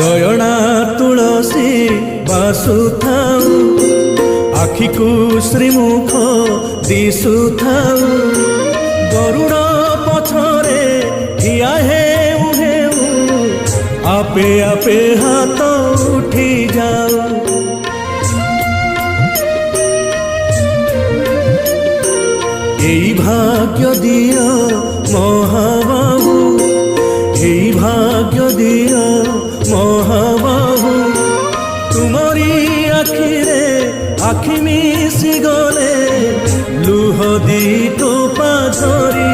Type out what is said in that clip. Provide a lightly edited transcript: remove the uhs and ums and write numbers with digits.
दयणा तुलसी बासुथाऊ आखिकु श्रीमुख दिशुथाऊ गरुड़ पछरे ठिया हेउ हेउ आपे आपे हाथ उठी जाऊ এই ভাগ্য দিও মহাবাহু এই ভাগ্য দিও মহাবাহু তুমরি আখিরে আখি মিশি গলে লুহ দি টোপা ধরি